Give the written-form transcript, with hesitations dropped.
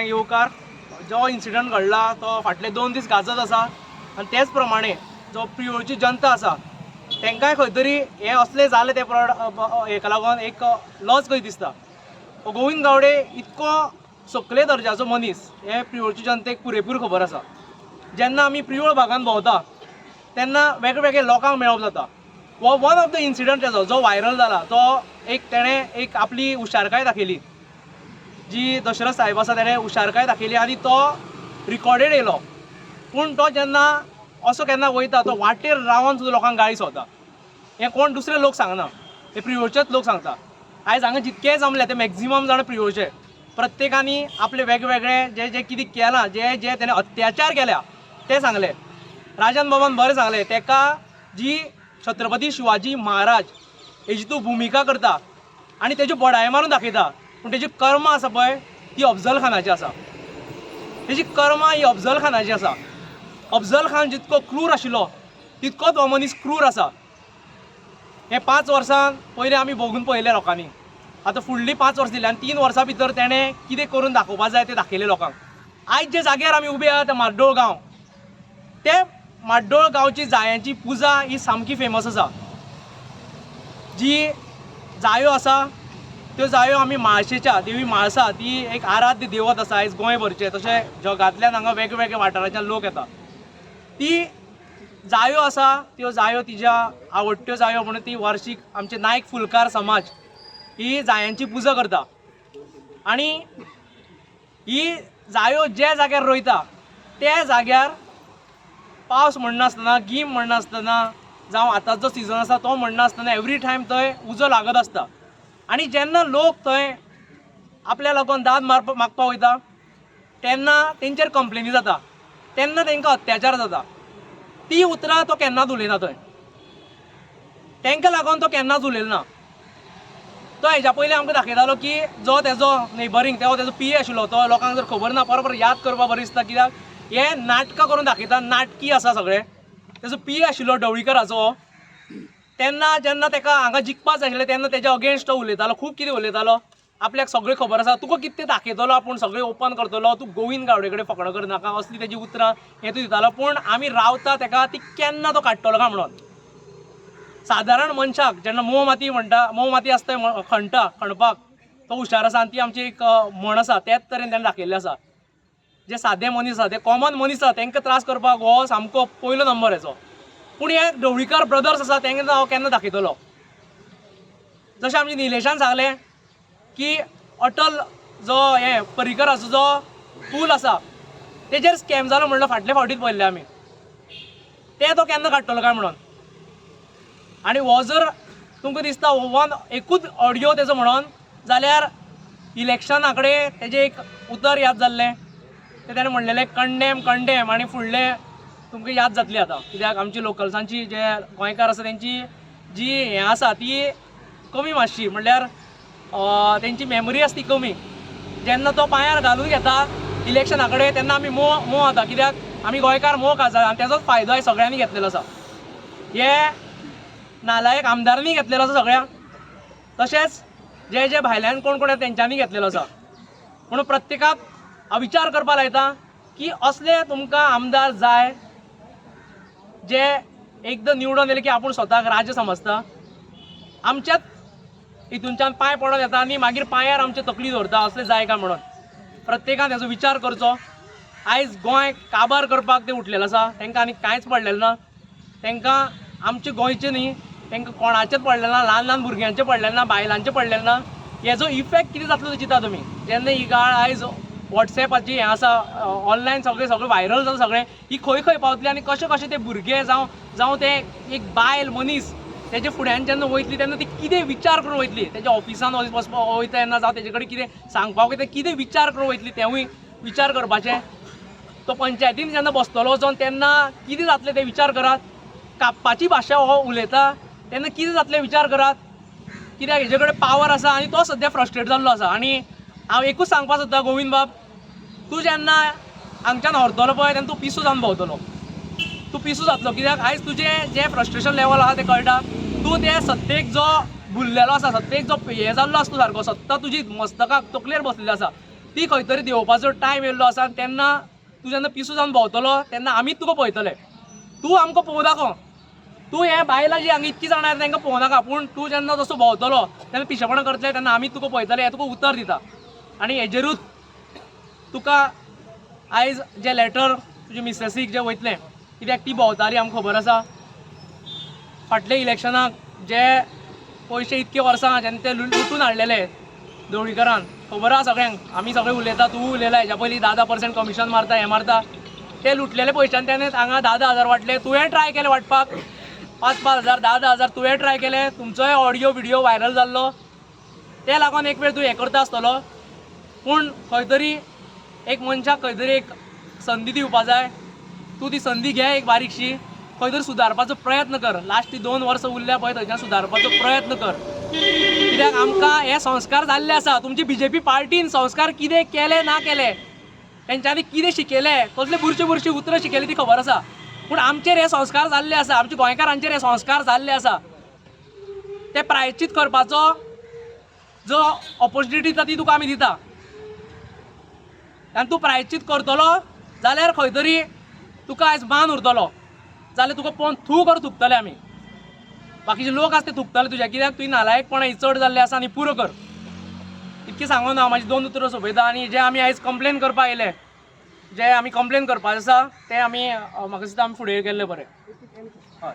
येवकार जो इन्सिडंट घडला तो फाटले 2 दीस गाजत आसा आनी तेच प्रमाणे जो प्रियोची जनता आसा तांकांय खंय तरी हे असले जाले ते हेका लागून एक लॉस कशी दिसता. गोविंद गावडे इतको सकले दर्जाचो मनीस हे प्रियोची जनतेक पुरेपूर खबर आसा. जेन्ना आमी प्रियोळ भागांत भोंवता तेन्ना वेगवेगळे लोकांक मेळप जाता. वो वन ऑफ द इन्सिडंट तेजो जो व्हायरल जाला तो तेणें एक आपली हुशारकाय दाखयली. जी दशरथ साहेब आसा तेणें हुशारकाय दाखयली आनी तो रिकॉर्डेड येयलो. पूण तो जेन्ना असो केन्ना वयता तो वाटेर रावन सुद्दां लोकांक गाळी सोंसता. हें कोण दुसरे लोक सांगना, हे प्रियोचेच लोक सांगता. आयज हांगा जितकेय जमले ते मॅक्झिमम जाण प्रियोचे. प्रत्येकानी आपले वेगवेगळे जे जे कितें केलां जे जे तेणें अत्याचार केल्या ते सांगले. राजन बाबान बरें सांगलें तेका जी छत्रपती शिवाजी महाराज हेजी तूं भुमिका करता आनी तेजी बडाय मारून दाखयता, पूण तेजी कर्मां आसा पळय ती अफजल खानाची आसा. तेजी कर्मां ही अफजल खानाची आसा. अफजल खान जितको क्रूर आशिल्लो तितकोच हो मनीस क्रूर आसा. हे 5 वर्सां पयलीं आमी भोगून पळयले लोकांनी. आतां फुडलीं 5 वर्सां दिली आनी 3 वर्सां भितर तेणें कितें करून दाखोवपा जाय तें दाखयलें लोकांक. आयज जे जाग्यार आमी उबे आहा ते माड्डोळ गांव, ते माड्डोळ गांवची जायांची पुजा ही सामकी फेमस आसा. जी जायो आसा त्यो जायो आमी म्हाळशेच्या देवी म्हाळसा ती एक आराध्य देवत आसा आयज गोंयभरचे तशें जगांतल्यान हांगा वेगवेगळे वाठारांतल्यान लोक येता. ती जायो आसा त्यो जायो तिज्या आवडट्यो जायो म्हणून ती वार्शीक आमचे नायक फुलकार समाज ही जायांची पुजा करता. आनी ही जायो जे जाग्यार रोयता त्या जाग्यार पावस म्हणनासतना गीम म्हणनासतना जावं आतांचो सिजन आसा तो म्हणनासतना एवरी टायम थंय उजो लागत आसता. आनी जेन्ना लोक थंय आपल्या लागून दाद मागपाक वयता तेन्ना तेंचेर कंप्लेनी जाता, तेन्ना तांकां अत्याचार जाता. ती उतरां तो केन्नाच उलयना थंय. तांकां लागून तो केन्नाच उलयलो ना. तो हेज्या पयलीं आमकां दाखयतालो की जो तेजो नेबरींग तेजो पी आशिल्लो तो लोकांक जर खबर ना परत याद करपाक बरें दिसता. कित्याक हे नाटकां करून दाखयता, नाटकी आसा सगळें. तेजो पी आशिल्लो ढवळीकराचो तेन्ना जेन्ना ताका हांगा जिखपा जाय आशिल्लें तेन्ना तेज्या अगेन्स्ट तो उलयतालो, खूब कितें उलयतालो. आपल्याक सगळें खबर आसा, तुका कितें तें दाखयतलो आपूण सगळें ओपन करतलो, तूं गोविंद गावडे कडेन फकाणां करनाका असली तेजी उतरां हें तूं दितालो. पूण आमी रावता तेका ती केन्ना तो काडटलो काय म्हणून. सादारण मनशाक जेन्ना मोव माती म्हणटा, मोव माती आसता खणपाक तो हुशार आसा आनी ती आमची एक म्हण आसा त्याच तरेन तेणें दाखयल्लें आसा. जे सादे मनीस आसा ते कॉमन मनीस आसा तांकां त्रास करपाक हो सामको पयलो नंबर हेचो. पूण हे ढवळीकर ब्रदर्स आसा तांकां हांव केन्ना दाखयतलो. जशें आमच्या निलेशान सांगलें की अटल जो हे पर्रीकराचो जो पूल आसा तेजेर स्कॅम जालो म्हणलो फाटले फावटीच पळयल्ले आमी. ते तो केन्ना काडटलो काय म्हणून. आनी हो जर तुमकां दिसता एकूच ऑडियो तेजो म्हणून जाल्यार इलेक्शना कडेन तेजें एक उतर याद जाल्लें तें ताणें म्हणलेलें कंडेम आनी फुडलें तुमकां याद जातली आतां. कित्याक आमची लोकल्सांची जे गोंयकार आसा तेंची जी हें आसा ती कमी मातशी, म्हणल्यार तेंची मेमरी आसा ती कमी. जेन्ना तो पांयार घालून घेता इलेक्शना कडेन तेन्ना आमी मोव जाता. कित्याक आमी गोंयकार मोव काजार आनी तेजोच फायदो सगळ्यांनी घेतलेलो आसा. हे नालायक आमदारांनी घेतलेलो आसा सगळ्यांक, तशेंच जे जे भायल्यान कोण कोण येता तेंच्यांनी घेतलेलो आसा. म्हणून प्रत्येकाक हांव विचार करपाक लायता की असले तुमकां आमदार जाय जे एकदां निवडून येले की आपूण स्वताक राजा समजता, आमच्याच हितूनच्यान पांय पडत येता आनी मागीर पांयार आमचे तकली दवरता, असले जाय काय म्हणून. प्रत्येकान हेजो विचार करचो. आयज गोंय काबार करपाक ते उठलेलो आसा, तांकां आनी कांयच पडलेलें ना. तांकां आमचे गोंयचे न्ही, तांकां कोणाचेच पडलेलें ना, ल्हान ल्हान भुरग्यांचें पडलेलें ना, बायलांचें पडलेलें ना. हेजो इफेक्ट कितें जातलो तो चिंता तुमी. जेन्ना ही गाळ आयज वॉट्सॅपाची हें आसा, ऑनलायन सगळें व्हायरल जाता सगळें, ही खंय खंय पावतली आनी कशें कशें ते भुरगे जावं ते एक बायल मनीस तेजे फुड्यान जेन्ना वयतली तेन्ना ती कितें विचार करून वयतली. तेज्या ऑफिसान वचपाक वयता तेन्ना जावं तेजे कडेन कितें सांगपाक वयता कितें विचार करून वयतली तेंवूय विचार करपाचें. तो पंचायतीन जेन्ना बसतलो वचोन तेन्ना कितें जातलें तें विचार करात. कापपाची भाशा हो उलयता तेन्ना कितें जातलें विचार करात. कित्याक हेजे कडेन पावर आसा आनी तो सद्या फ्रस्ट्रेट जाल्लो आसा. आनी हांव एकूच सांगपाक सोदतां गोविंद बाब, तूं जेन्ना हांगच्यान व्हरतलो पळय तेन्ना तूं पिसू जावन भोंवतलो. तूं पिसू जातलो. कित्याक आयज तुजें जें फ्रस्ट्रेशन लेवल आसा तें कळटा. तूं त्या सत्तेक जो भुल्लेलो आसा, सत्तेक जो हें जाल्लो आसा तूं सारको, सत्ता तुजी मस्तकाक तकलेर बसलेली आसा, ती खंय तरी देंवोवपाचो टायम येयल्लो आसा. तेन्ना तूं जेन्ना पिसू जावन भोंवतलो तेन्ना आमीच तुका पळयतले. तूं आमकां पळोवं नाका. तूं हे बायलां जी हांगा इतकीं जाणां तांकां पळोवं नाका. पूण तूं जेन्ना तसो भोंवतलो तेन्ना पिशेपणां करतले तेन्ना आमीच तुका पळयतले. हें तुका उतर दिता. आनी हेजेरूच तुका आयज जें लॅटर तुज्या मिसेसीक जें वयतलें, कित्याक ती भोंवताली आमकां खबर आसा. फाटल्या इलेक्शनाक जे पयशे इतके वर्सां जेन्ना ते लुटून हाडलेले ढवळीकरान, खबर आहा सगळ्यांक. आमी सगळे उलयता, तूं उलयला हेच्या पयलीं 10% कमिशन मारता, हें मारता. ते लुटलेले पयशांनी तेणें हांगा 10,000 वांटले. तुवें ट्राय केलें वांटपाक 5,000 10,000 तुवें ट्राय केलें. तुमचोय ऑडियो व्हिडियो व्हायरल जाल्लो. ते लागून एक वेळ तूं हें करता आसतलो. पूण खंय तरी एक मनशाक खंय तरी एक संदी दिवपा जाय. तूं ती संदी घे एक बारीकशी. खंय तरी सुदारपाचो प्रयत्न कर. लास्ट ती 2 वर्सां उरल्या पळय थंयच्यान सुदारपाचो प्रयत्न कर. कित्याक आमकां हे संस्कार जाल्ले आसा. तुमची बीजेपी पार्टीन संस्कार कितें केले ना केले, तेंच्यांनी कितें शिकयले, कसले बुरशी उतरां शिकयली ती खबर आसा. पूण आमचेर हे संस्कार जाल्ले आसा. आमच्या गोंयकारांचेर हे संस्कार जाल्ले आसा. ते प्रायश्चीत करपाचो जो ऑपॉर्च्युनिटी ती तुका आमी दिता. आनी तूं प्रायश्चीत करतलो जाल्यार खंय तरी तुका आयज मान उरतलो. जाल्यार तुका पळोवन थू कर थुकतले आमी. बाकीचे लोक आसा ते थुकतले तुज्या, कित्याक तुवें नालायकपणां ही चड जाल्ले आसा. आनी पुरो कर. इतकें सांगून हांव म्हाजी 2 उतरां सोंपयता. आनी जे आमी आयज कंप्लेन करपा आयले, जे आमी कंप्लेन करपाचें आसा तें आमी म्हाका दिसता आमी फुडें गेल्ले बरें. हय.